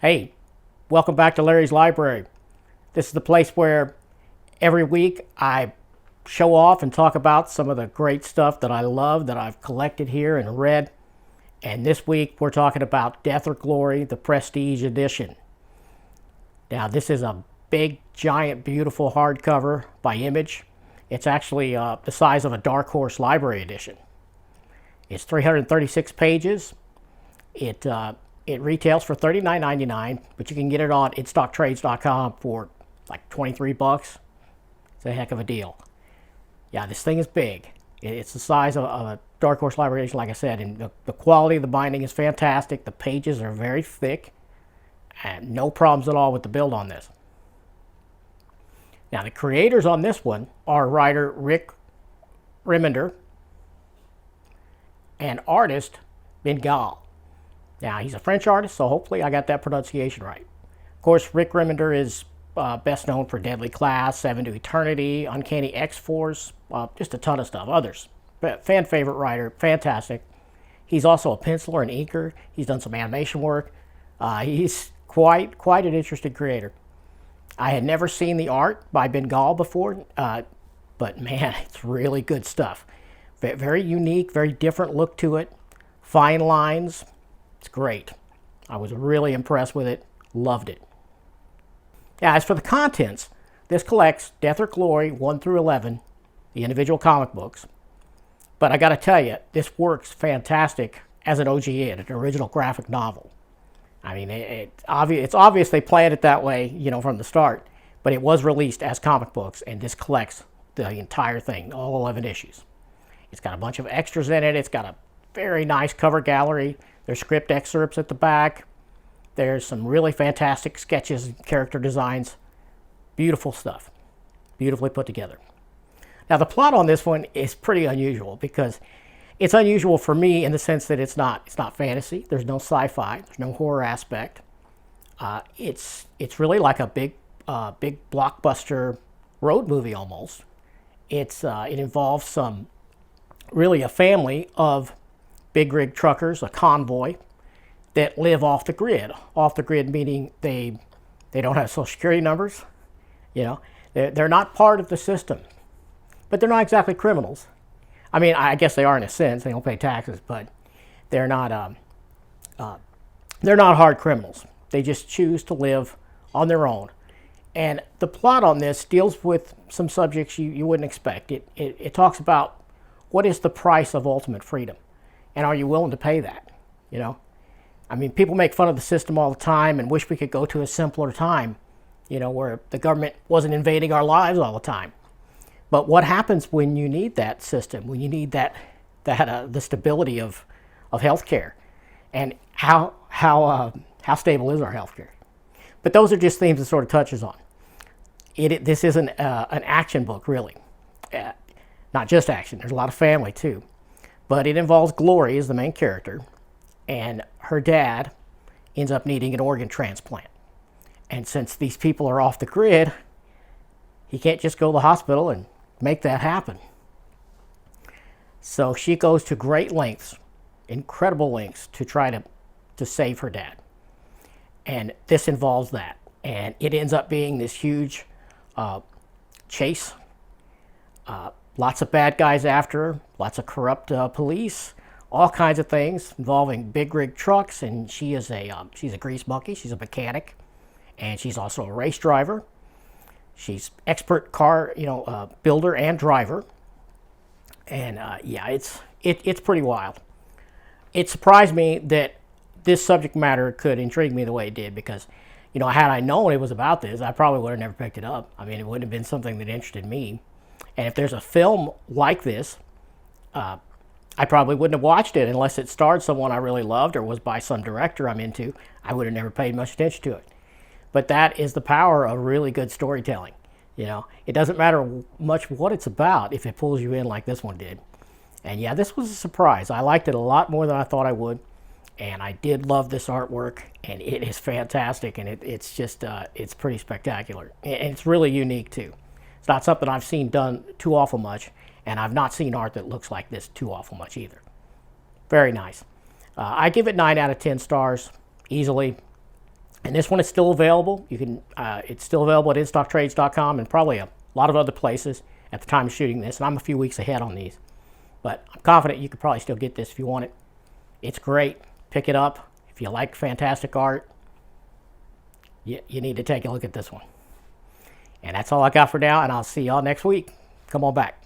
Hey, welcome back to Larry's Library. This is the place where every week I show off and talk about some of the great stuff that I love that I've collected here and read. And this week we're talking about Death or Glory, the Prestige Edition. Now this is a big, giant, beautiful hardcover by Image. It's actually the size of a Dark Horse Library Edition. It's 336 pages. It retails for $39.99, but you can get it on InStockTrades.com for like 23 bucks. It's a heck of a deal. Yeah, this thing is big. It's the size of a Dark Horse Library Edition, like I said, and the quality of the binding is fantastic. The pages are very thick, and no problems at all with the build on this. Now, the creators on this one are writer Rick Remender and artist Bengal. Now, he's a French artist, so hopefully I got that pronunciation right. Of course, Rick Remender is best known for Deadly Class, Seven to Eternity, Uncanny X-Force, just a ton of stuff. Others. But fan favorite writer, fantastic. He's also a penciler and inker. He's done some animation work. He's quite an interesting creator. I had never seen the art by Bengal before, but man, it's really good stuff. Very unique, very different look to it. Fine lines. It's great. I was really impressed with it. Loved it. Now, as for the contents, this collects Death or Glory 1 through 11, the individual comic books. But I got to tell you, this works fantastic as an OGN, an original graphic novel. I mean, it's obvious they planned it that way, from the start. But it was released as comic books, and this collects the entire thing, all 11 issues. It's got a bunch of extras in it. It's got a very nice cover gallery. There's script excerpts at the back. There's some really fantastic sketches and character designs. Beautiful stuff. Beautifully put together. Now, the plot on this one is pretty unusual because it's unusual for me in the sense that it's not fantasy. There's no sci-fi. There's no horror aspect. It's really like a big blockbuster road movie almost. It involves really a family of big rig truckers, a convoy, that live off the grid. Off the grid meaning they don't have social security numbers. They're not part of the system. But they're not exactly criminals. I mean, I guess they are in a sense. They don't pay taxes, but they're not hard criminals. They just choose to live on their own. And the plot on this deals with some subjects you wouldn't expect. It talks about what is the price of ultimate freedom. And are you willing to pay that? I mean, people make fun of the system all the time and wish we could go to a simpler time, where the government wasn't invading our lives all the time. But what happens when you need that system, when you need the stability of healthcare, and how stable is our healthcare? But those are just themes it sort of touches on. This isn't an action book, really. Not just action. There's a lot of family, too. But it involves Glory as the main character, and her dad ends up needing an organ transplant. And since these people are off the grid, he can't just go to the hospital and make that happen. So she goes to great lengths, incredible lengths, to try to save her dad. And this involves that. And it ends up being this huge chase. Lots of bad guys after her, lots of corrupt police, all kinds of things involving big rig trucks. And she's a grease monkey. She's a mechanic, and she's also a race driver. She's expert car builder and driver. And yeah, it's pretty wild. It surprised me that this subject matter could intrigue me the way it did because, had I known it was about this, I probably would have never picked it up. I mean, it wouldn't have been something that interested me. And if there's a film like this, I probably wouldn't have watched it unless it starred someone I really loved or was by some director I'm into. I would have never paid much attention to it. But that is the power of really good storytelling. It doesn't matter much what it's about if it pulls you in like this one did. And yeah, this was a surprise. I liked it a lot more than I thought I would. And I did love this artwork, and it is fantastic, and it's just, it's pretty spectacular. And it's really unique, too. It's not something I've seen done too awful much, and I've not seen art that looks like this too awful much either. Very nice. I give it 9 out of 10 stars, easily. And this one is still available. It's still available at InStockTrades.com and probably a lot of other places at the time of shooting this. And I'm a few weeks ahead on these. But I'm confident you could probably still get this if you want it. It's great. Pick it up. If you like fantastic art, you need to take a look at this one. And that's all I got for now, and I'll see y'all next week. Come on back.